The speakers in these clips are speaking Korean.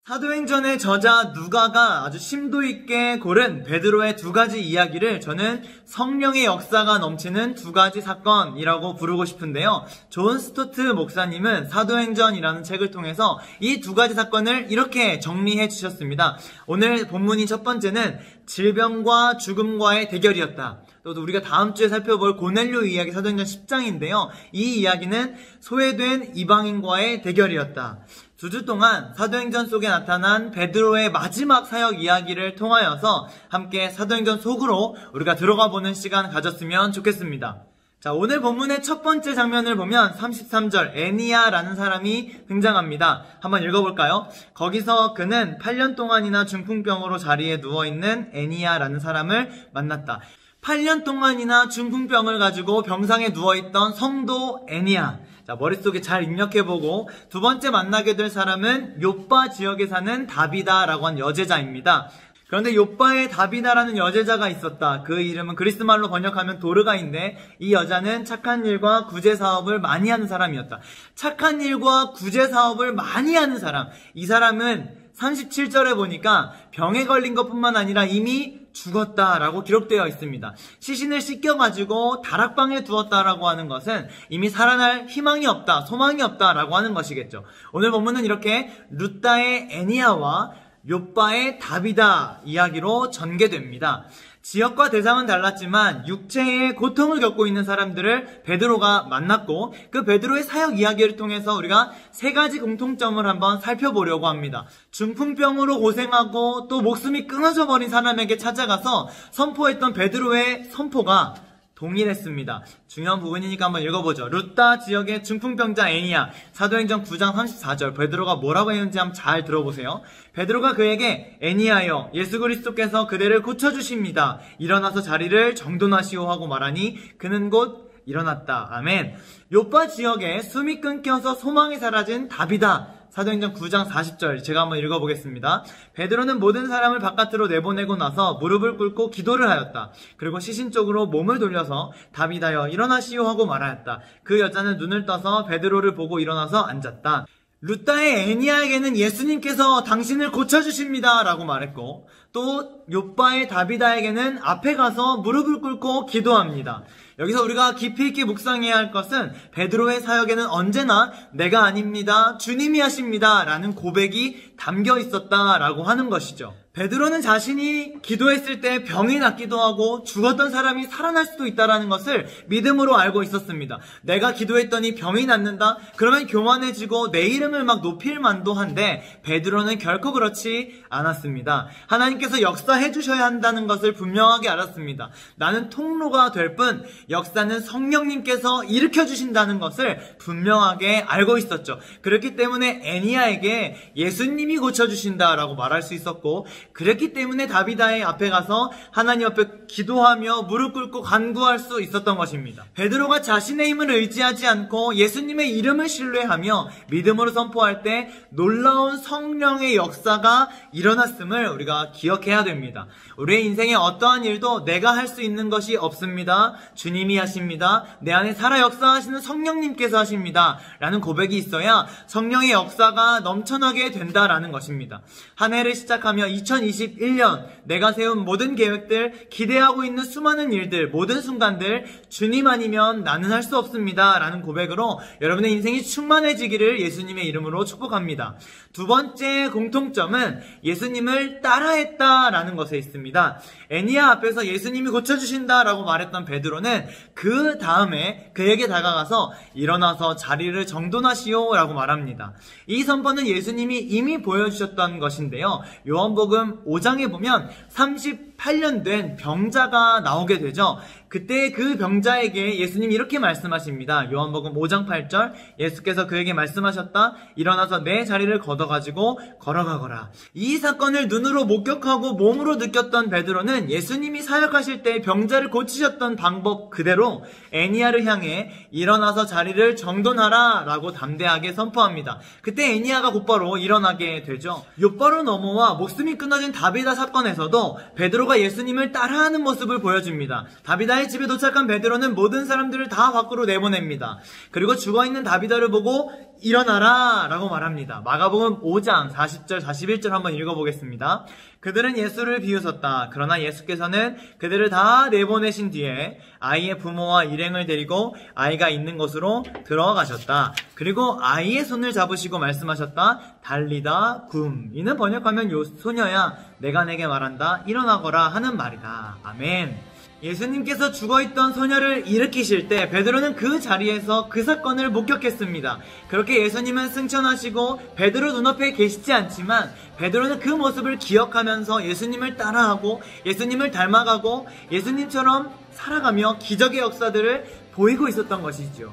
사도행전의 저자 누가가 아주 심도 있게 고른 베드로의 두 가지 이야기를 저는 성령의 역사가 넘치는 두 가지 사건이라고 부르고 싶은데요. 존 스토트 목사님은 사도행전이라는 책을 통해서 이 두 가지 사건을 이렇게 정리해 주셨습니다. 오늘 본문인 첫 번째는 질병과 죽음과의 대결이었다. 또 우리가 다음 주에 살펴볼 고넬료 이야기 사도행전 10장인데요. 이 이야기는 소외된 이방인과의 대결이었다. 2주 동안 사도행전 속에 나타난 베드로의 마지막 사역 이야기를 통하여서 함께 사도행전 속으로 우리가 들어가 보는 시간 가졌으면 좋겠습니다. 자, 오늘 본문의 첫 번째 장면을 보면 33절 애니야라는 사람이 등장합니다. 한번 읽어볼까요? 거기서 그는 8년 동안이나 중풍병으로 자리에 누워있는 애니야라는 사람을 만났다. 8년 동안이나 중풍병을 가지고 병상에 누워있던 성도 애니야. 자, 머릿속에 잘 입력해보고 두 번째 만나게 될 사람은 요빠 지역에 사는 다비다라고 한 여제자입니다. 그런데 요빠에 다비다라는 여제자가 있었다. 그 이름은 그리스말로 번역하면 도르가인데 이 여자는 착한 일과 구제 사업을 많이 하는 사람이었다. 착한 일과 구제 사업을 많이 하는 사람. 이 사람은 37절에 보니까 병에 걸린 것뿐만 아니라 이미 죽었다라고 기록되어 있습니다. 시신을 씻겨가지고 다락방에 두었다라고 하는 것은 이미 살아날 희망이 없다, 소망이 없다라고 하는 것이겠죠. 오늘 본문은 이렇게 루다의 애니야와 요빠의 다비다 이야기로 전개됩니다. 지역과 대상은 달랐지만 육체의 고통을 겪고 있는 사람들을 베드로가 만났고 그 베드로의 사역 이야기를 통해서 우리가 세 가지 공통점을 한번 살펴보려고 합니다. 중풍병으로 고생하고 또 목숨이 끊어져 버린 사람에게 찾아가서 선포했던 베드로의 선포가 동일했습니다. 중요한 부분이니까 한번 읽어보죠. 루다 지역의 중풍병자 애니야. 사도행전 9장 34절 베드로가 뭐라고 했는지 한번 잘 들어보세요. 베드로가 그에게 애니야여 예수 그리스도께서 그대를 고쳐주십니다. 일어나서 자리를 정돈하시오 하고 말하니 그는 곧 일어났다. 아멘. 요빠 지역에 숨이 끊겨서 소망이 사라진 다비다. 사도행전 9장 40절 제가 한번 읽어보겠습니다. 베드로는 모든 사람을 바깥으로 내보내고 나서 무릎을 꿇고 기도를 하였다. 그리고 시신 쪽으로 몸을 돌려서 다비다여 일어나시오 하고 말하였다. 그 여자는 눈을 떠서 베드로를 보고 일어나서 앉았다. 루다의 애니야에게는 예수님께서 당신을 고쳐주십니다 라고 말했고 또 요빠의 다비다에게는 앞에 가서 무릎을 꿇고 기도합니다. 여기서 우리가 깊이 있게 묵상해야 할 것은 베드로의 사역에는 언제나 내가 아닙니다, 주님이 하십니다 라는 고백이 담겨 있었다라고 하는 것이죠. 베드로는 자신이 기도했을 때 병이 낫기도 하고 죽었던 사람이 살아날 수도 있다는 것을 믿음으로 알고 있었습니다. 내가 기도했더니 병이 낫는다? 그러면 교만해지고 내 이름을 막 높일 만도 한데 베드로는 결코 그렇지 않았습니다. 하나님께서 역사해 주셔야 한다는 것을 분명하게 알았습니다. 나는 통로가 될 뿐 역사는 성령님께서 일으켜 주신다는 것을 분명하게 알고 있었죠. 그렇기 때문에 애니야에게 예수님이 고쳐주신다라고 말할 수 있었고 그랬기 때문에 다비다의 앞에 가서 하나님 앞에 기도하며 무릎 꿇고 간구할 수 있었던 것입니다. 베드로가 자신의 힘을 의지하지 않고 예수님의 이름을 신뢰하며 믿음으로 선포할 때 놀라운 성령의 역사가 일어났음을 우리가 기억해야 됩니다. 우리의 인생에 어떠한 일도 내가 할 수 있는 것이 없습니다. 주님이 하십니다. 내 안에 살아 역사하시는 성령님께서 하십니다. 라는 고백이 있어야 성령의 역사가 넘쳐나게 된다라는 것입니다. 한 해를 시작하며 2021년 내가 세운 모든 계획들, 기대하고 있는 수많은 일들, 모든 순간들 주님 아니면 나는 할 수 없습니다 라는 고백으로 여러분의 인생이 충만해지기를 예수님의 이름으로 축복합니다. 두 번째 공통점은 예수님을 따라했다라는 것에 있습니다. 애니야 앞에서 예수님이 고쳐주신다라고 말했던 베드로는 그 다음에 그에게 다가가서 일어나서 자리를 정돈하시오 라고 말합니다. 이 선포는 예수님이 이미 보여주셨던 것인데요. 요한복음 5장에 보면 38년 된 병자가 나오게 되죠. 그때 그 병자에게 예수님이 이렇게 말씀하십니다. 요한복음 5장 8절 예수께서 그에게 말씀하셨다. 일어나서 내 자리를 걷어가지고 걸어가거라. 이 사건을 눈으로 목격하고 몸으로 느꼈던 베드로는 예수님이 사역하실 때 병자를 고치셨던 방법 그대로 애니야를 향해 일어나서 자리를 정돈하라 라고 담대하게 선포합니다. 그때 애니야가 곧바로 일어나게 되죠. 요바로 넘어와 목숨이 끊어진 다비다 사건에서도 베드로가 베드로가 예수님을 따라하는 모습을 보여줍니다. 다비다의 집에 도착한 베드로는 모든 사람들을 다 밖으로 내보냅니다. 그리고 죽어있는 다비다를 보고 일어나라 라고 말합니다. 마가복음 5장 40절 41절 한번 읽어보겠습니다. 그들은 예수를 비웃었다. 그러나 예수께서는 그들을 다 내보내신 뒤에 아이의 부모와 일행을 데리고 아이가 있는 곳으로 들어가셨다. 그리고 아이의 손을 잡으시고 말씀하셨다. 달리다 굼. 이는 번역하면 요 소녀야 내가 내게 말한다. 일어나거라 하는 말이다. 아멘. 예수님께서 죽어있던 소녀를 일으키실 때 베드로는 그 자리에서 그 사건을 목격했습니다. 그렇게 예수님은 승천하시고 베드로 눈앞에 계시지 않지만 베드로는 그 모습을 기억하면서 예수님을 따라하고 예수님을 닮아가고 예수님처럼 살아가며 기적의 역사들을 보이고 있었던 것이죠.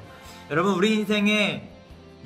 여러분, 우리 인생에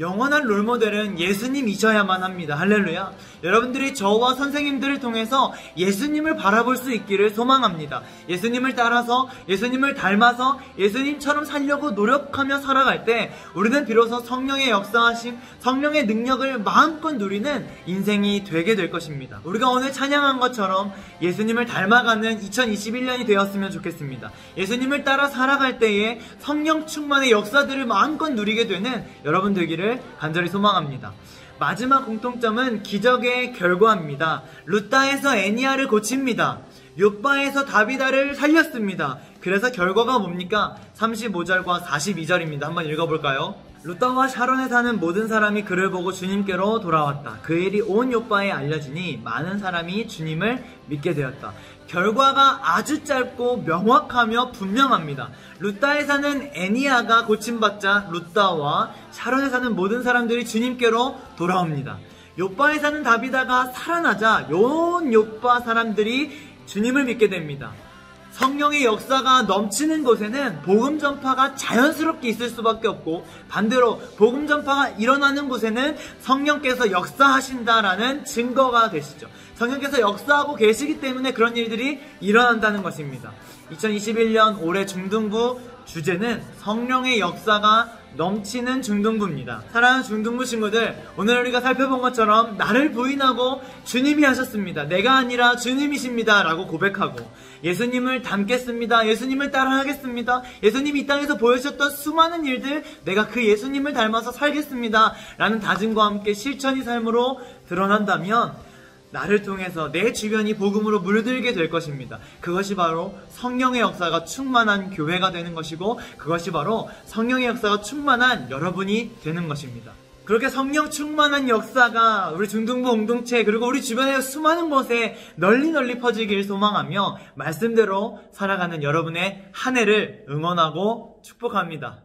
영원한 롤모델은 예수님이셔야만 합니다. 할렐루야. 여러분들이 저와 선생님들을 통해서 예수님을 바라볼 수 있기를 소망합니다. 예수님을 따라서 예수님을 닮아서 예수님처럼 살려고 노력하며 살아갈 때 우리는 비로소 성령의 역사하심, 성령의 능력을 마음껏 누리는 인생이 되게 될 것입니다. 우리가 오늘 찬양한 것처럼 예수님을 닮아가는 2021년이 되었으면 좋겠습니다. 예수님을 따라 살아갈 때에 성령 충만의 역사들을 마음껏 누리게 되는 여러분 되기를 간절히 소망합니다. 마지막 공통점은 기적의 결과입니다. 루다에서 애니아를 고칩니다. 욥바에서 다비다를 살렸습니다. 그래서 결과가 뭡니까? 35절과 42절입니다. 한번 읽어볼까요? 루다와 샤론에 사는 모든 사람이 그를 보고 주님께로 돌아왔다. 그 일이 온 욥바에 알려지니 많은 사람이 주님을 믿게 되었다. 결과가 아주 짧고 명확하며 분명합니다. 루다에 사는 애니아가 고침받자 루다와 샤론에 사는 모든 사람들이 주님께로 돌아옵니다. 욥바에 사는 다비다가 살아나자 온 욥바 사람들이 주님을 믿게 됩니다. 성령의 역사가 넘치는 곳에는 복음 전파가 자연스럽게 있을 수밖에 없고 반대로 복음 전파가 일어나는 곳에는 성령께서 역사하신다라는 증거가 되시죠. 성령께서 역사하고 계시기 때문에 그런 일들이 일어난다는 것입니다. 2021년 올해 중등부 주제는 성령의 역사가 넘치는 중등부입니다. 사랑하는 중등부 친구들, 오늘 우리가 살펴본 것처럼 나를 부인하고 주님이 하셨습니다. 내가 아니라 주님이십니다 라고 고백하고 예수님을 닮겠습니다. 예수님을 따라하겠습니다. 예수님이 이 땅에서 보여주셨던 수많은 일들 내가 그 예수님을 닮아서 살겠습니다 라는 다짐과 함께 실천의 삶으로 드러난다면 나를 통해서 내 주변이 복음으로 물들게 될 것입니다. 그것이 바로 성령의 역사가 충만한 교회가 되는 것이고 그것이 바로 성령의 역사가 충만한 여러분이 되는 것입니다. 그렇게 성령 충만한 역사가 우리 중등부 공동체 그리고 우리 주변의 수많은 곳에 널리 퍼지길 소망하며 말씀대로 살아가는 여러분의 한 해를 응원하고 축복합니다.